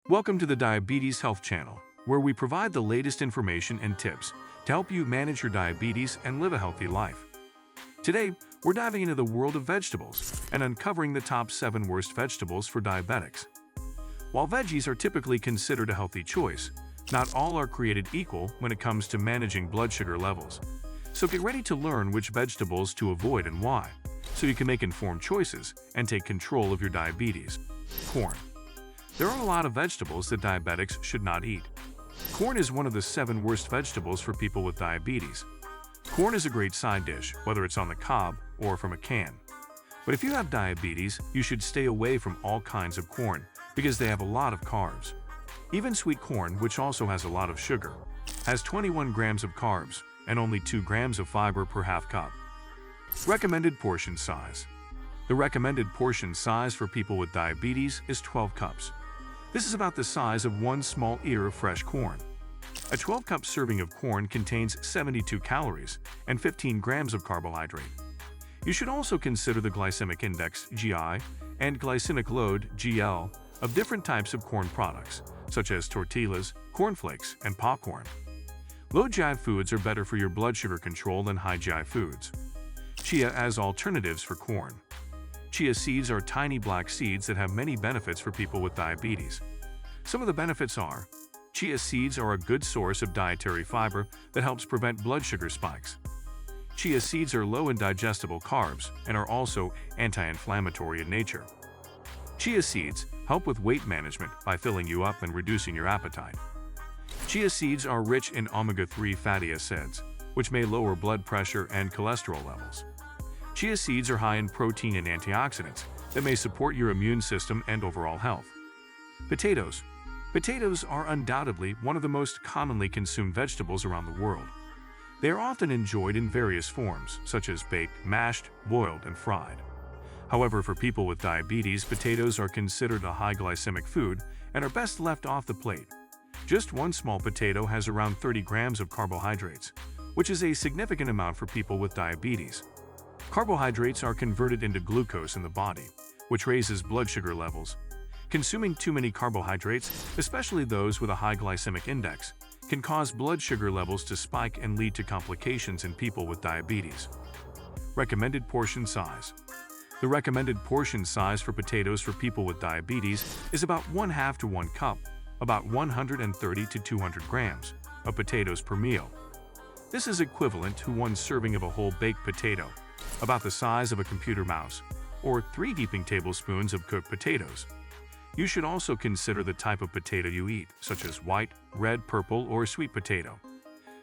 Welcome to the Diabetes Health Channel, where we provide the latest information and tips to help you manage your diabetes and live a healthy life. Today, we're diving into the world of vegetables and uncovering the top 7 worst vegetables for diabetics. While veggies are typically considered a healthy choice, not all are created equal when it comes to managing blood sugar levels. So get ready to learn which vegetables to avoid and why, so you can make informed choices and take control of your diabetes. Corn. There are a lot of vegetables that diabetics should not eat. Corn is one of the 7 worst vegetables for people with diabetes. Corn is a great side dish, whether it's on the cob or from a can. But if you have diabetes, you should stay away from all kinds of corn because they have a lot of carbs. Even sweet corn, which also has a lot of sugar, has 21 grams of carbs and only 2 grams of fiber per half cup. Recommended portion size. The recommended portion size for people with diabetes is 12 cups. This is about the size of one small ear of fresh corn. A 12-cup serving of corn contains 72 calories and 15 grams of carbohydrate. You should also consider the glycemic index (GI) and glycemic load (GL) of different types of corn products, such as tortillas, cornflakes, and popcorn. Low GI foods are better for your blood sugar control than high GI foods. Chia as alternatives for corn. Chia seeds are tiny black seeds that have many benefits for people with diabetes. Some of the benefits are: chia seeds are a good source of dietary fiber that helps prevent blood sugar spikes. Chia seeds are low in digestible carbs and are also anti-inflammatory in nature. Chia seeds help with weight management by filling you up and reducing your appetite. Chia seeds are rich in omega-3 fatty acids, which may lower blood pressure and cholesterol levels. Chia seeds are high in protein and antioxidants that may support your immune system and overall health. Potatoes. Potatoes are undoubtedly one of the most commonly consumed vegetables around the world. They are often enjoyed in various forms, such as baked, mashed, boiled, and fried. However, for people with diabetes, potatoes are considered a high glycemic food and are best left off the plate. Just one small potato has around 30 grams of carbohydrates, which is a significant amount for people with diabetes. Carbohydrates are converted into glucose in the body, which raises blood sugar levels. Consuming too many carbohydrates, especially those with a high glycemic index, can cause blood sugar levels to spike and lead to complications in people with diabetes. Recommended portion size. The recommended portion size for potatoes for people with diabetes is about 1/2 to 1 cup, about 130 to 200 grams, of potatoes per meal. This is equivalent to 1 serving of a whole baked potato, about the size of a computer mouse, or 3 heaping tablespoons of cooked potatoes. You should also consider the type of potato you eat, such as white, red, purple, or sweet potato.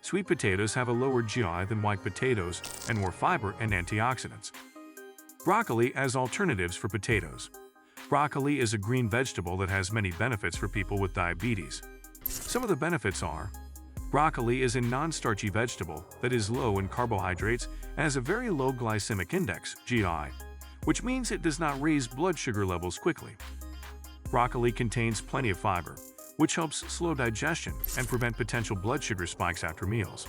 Sweet potatoes have a lower GI than white potatoes and more fiber and antioxidants. Broccoli as alternatives for potatoes. Broccoli is a green vegetable that has many benefits for people with diabetes. Some of the benefits are: broccoli is a non-starchy vegetable that is low in carbohydrates and has a very low glycemic index (GI), which means it does not raise blood sugar levels quickly. Broccoli contains plenty of fiber, which helps slow digestion and prevent potential blood sugar spikes after meals.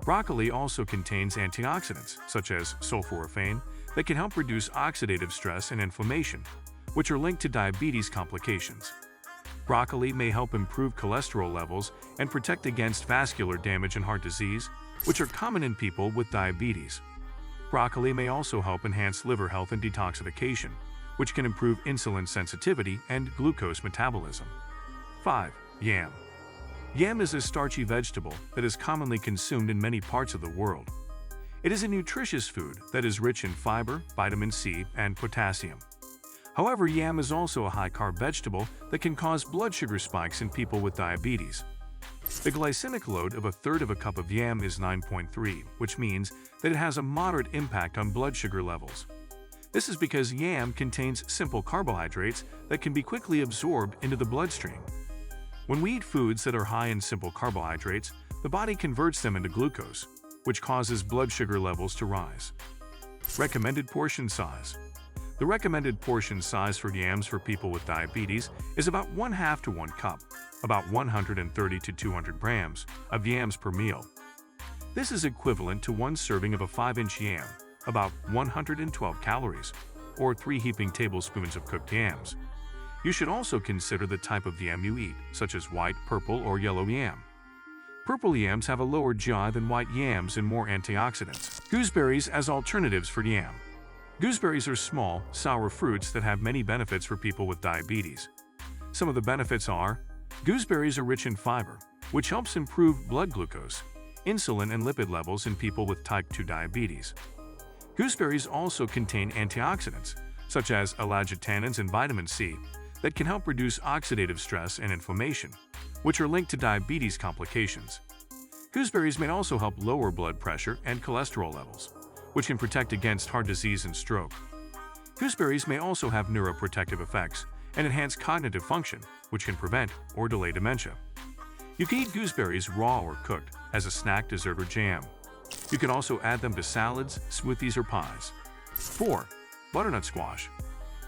Broccoli also contains antioxidants, such as sulforaphane, that can help reduce oxidative stress and inflammation, which are linked to diabetes complications. Broccoli may help improve cholesterol levels and protect against vascular damage and heart disease, which are common in people with diabetes. Broccoli may also help enhance liver health and detoxification, which can improve insulin sensitivity and glucose metabolism. 5. Yam. Yam is a starchy vegetable that is commonly consumed in many parts of the world. It is a nutritious food that is rich in fiber, vitamin C, and potassium. However, yam is also a high-carb vegetable that can cause blood sugar spikes in people with diabetes. The glycemic load of 1/3 of a cup of yam is 9.3, which means that it has a moderate impact on blood sugar levels. This is because yam contains simple carbohydrates that can be quickly absorbed into the bloodstream. When we eat foods that are high in simple carbohydrates, the body converts them into glucose, which causes blood sugar levels to rise. Recommended portion size. The recommended portion size for yams for people with diabetes is about 1/2 to 1 cup, about 130 to 200 grams, of yams per meal. This is equivalent to 1 serving of a 5-inch yam, about 112 calories, or 3 heaping tablespoons of cooked yams. You should also consider the type of yam you eat, such as white, purple, or yellow yam. Purple yams have a lower GI than white yams and more antioxidants. Gooseberries as alternatives for yam. Gooseberries are small, sour fruits that have many benefits for people with diabetes. Some of the benefits are: gooseberries are rich in fiber, which helps improve blood glucose, insulin, and lipid levels in people with type 2 diabetes. Gooseberries also contain antioxidants, such as ellagitannins and vitamin C, that can help reduce oxidative stress and inflammation, which are linked to diabetes complications. Gooseberries may also help lower blood pressure and cholesterol levels, which can protect against heart disease and stroke. Gooseberries may also have neuroprotective effects and enhance cognitive function, which can prevent or delay dementia. You can eat gooseberries raw or cooked, as a snack, dessert, or jam. You can also add them to salads, smoothies, or pies. 4. Butternut squash.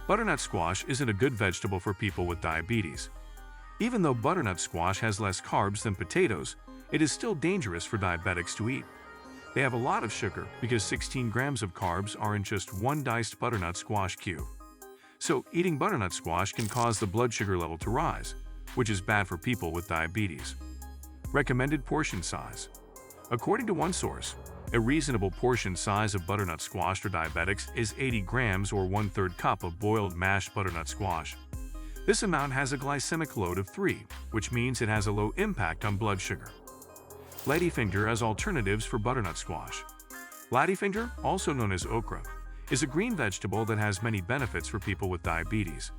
Butternut squash isn't a good vegetable for people with diabetes. Even though butternut squash has less carbs than potatoes, it is still dangerous for diabetics to eat. They have a lot of sugar because 16 grams of carbs are in just one diced butternut squash cube. So, eating butternut squash can cause the blood sugar level to rise, which is bad for people with diabetes. Recommended portion size. According to one source, a reasonable portion size of butternut squash for diabetics is 80 grams or 1/3 cup of boiled mashed butternut squash. This amount has a glycemic load of 3, which means it has a low impact on blood sugar. Ladyfinger as alternatives for butternut squash. Ladyfinger, also known as okra, is a green vegetable that has many benefits for people with diabetes.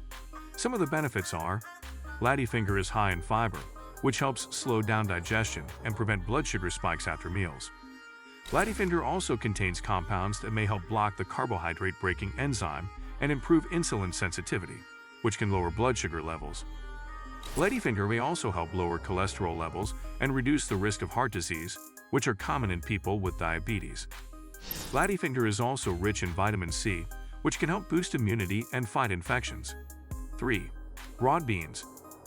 Some of the benefits are: ladyfinger is high in fiber, which helps slow down digestion and prevent blood sugar spikes after meals. Ladyfinger also contains compounds that may help block the carbohydrate-breaking enzyme and improve insulin sensitivity, which can lower blood sugar levels. Ladyfinger may also help lower cholesterol levels and reduce the risk of heart disease, which are common in people with diabetes. Ladyfinger is also rich in vitamin C, which can help boost immunity and fight infections. 3. Broad beans.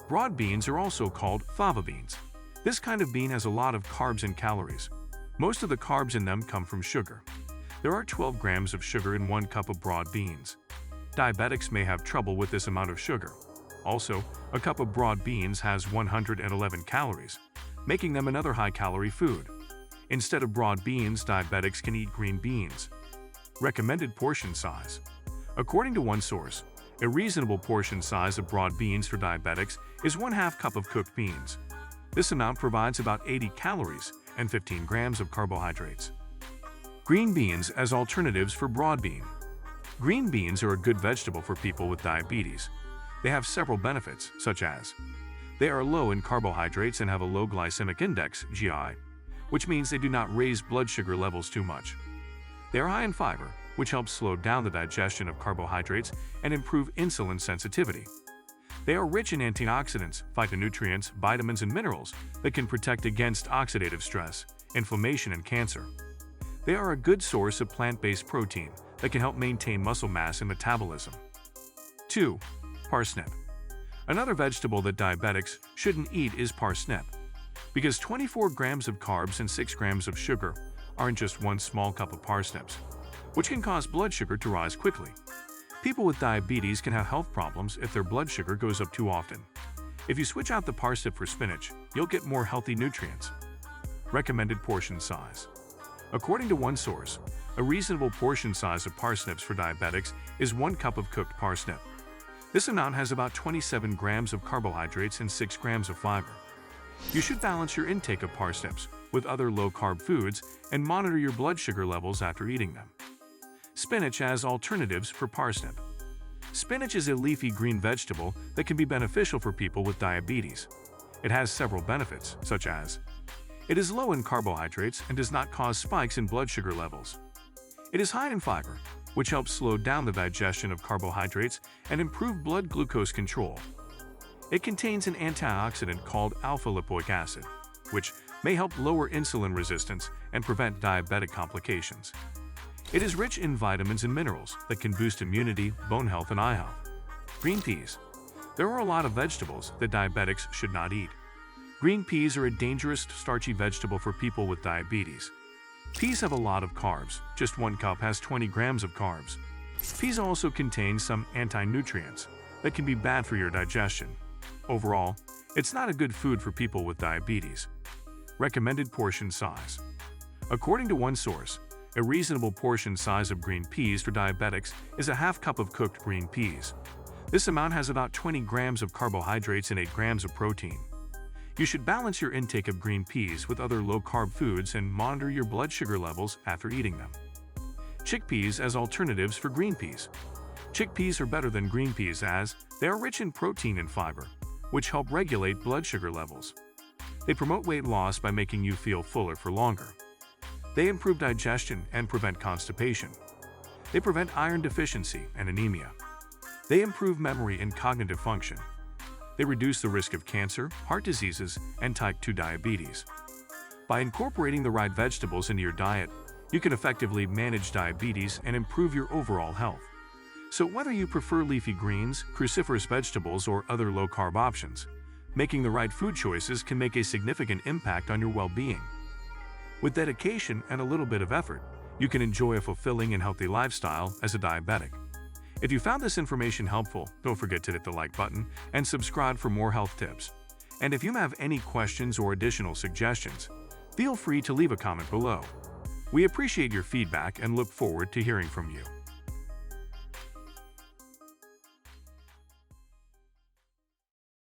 Broad beans are also called fava beans. This kind of bean has a lot of carbs and calories. Most of the carbs in them come from sugar. There are 12 grams of sugar in 1 cup of broad beans. Diabetics may have trouble with this amount of sugar. Also, a cup of broad beans has 111 calories, making them another high-calorie food. Instead of broad beans, diabetics can eat green beans. Recommended portion size. According to one source, a reasonable portion size of broad beans for diabetics is 1/2 cup of cooked beans. This amount provides about 80 calories and 15 grams of carbohydrates. Green beans as alternatives for broad bean. Green beans are a good vegetable for people with diabetes. They have several benefits, such as: they are low in carbohydrates and have a low glycemic index, GI, which means they do not raise blood sugar levels too much. They are high in fiber, which helps slow down the digestion of carbohydrates and improve insulin sensitivity. They are rich in antioxidants, phytonutrients, vitamins, and minerals that can protect against oxidative stress, inflammation, and cancer. They are a good source of plant-based protein that can help maintain muscle mass and metabolism. 2. Parsnip. Another vegetable that diabetics shouldn't eat is parsnip, because 24 grams of carbs and 6 grams of sugar are in just 1 small cup of parsnips, which can cause blood sugar to rise quickly. People with diabetes can have health problems if their blood sugar goes up too often. If you switch out the parsnip for spinach, you'll get more healthy nutrients. Recommended portion size. According to one source, a reasonable portion size of parsnips for diabetics is 1 cup of cooked parsnip. This amount has about 27 grams of carbohydrates and 6 grams of fiber. You should balance your intake of parsnips with other low-carb foods and monitor your blood sugar levels after eating them. Spinach as alternatives for parsnip. Spinach is a leafy green vegetable that can be beneficial for people with diabetes. It has several benefits, such as: it is low in carbohydrates and does not cause spikes in blood sugar levels. It is high in fiber, which helps slow down the digestion of carbohydrates and improve blood glucose control. It contains an antioxidant called alpha-lipoic acid, which may help lower insulin resistance and prevent diabetic complications. It is rich in vitamins and minerals that can boost immunity, bone health, and eye health. Green peas. There are a lot of vegetables that diabetics should not eat. Green peas are a dangerous, starchy vegetable for people with diabetes. Peas have a lot of carbs. Just 1 cup has 20 grams of carbs. Peas also contain some anti-nutrients that can be bad for your digestion. Overall, it's not a good food for people with diabetes. Recommended portion size. According to one source, a reasonable portion size of green peas for diabetics is a half cup of cooked green peas. This amount has about 20 grams of carbohydrates and 8 grams of protein. You should balance your intake of green peas with other low-carb foods and monitor your blood sugar levels after eating them. Chickpeas as alternatives for green peas. Chickpeas are better than green peas as they are rich in protein and fiber, which help regulate blood sugar levels. They promote weight loss by making you feel fuller for longer. They improve digestion and prevent constipation. They prevent iron deficiency and anemia. They improve memory and cognitive function. They reduce the risk of cancer, heart diseases, and type 2 diabetes. By incorporating the right vegetables into your diet, you can effectively manage diabetes and improve your overall health. So whether you prefer leafy greens, cruciferous vegetables, or other low-carb options, making the right food choices can make a significant impact on your well-being. With dedication and a little bit of effort, you can enjoy a fulfilling and healthy lifestyle as a diabetic. If you found this information helpful, don't forget to hit the like button and subscribe for more health tips. And if you have any questions or additional suggestions, feel free to leave a comment below. We appreciate your feedback and look forward to hearing from you.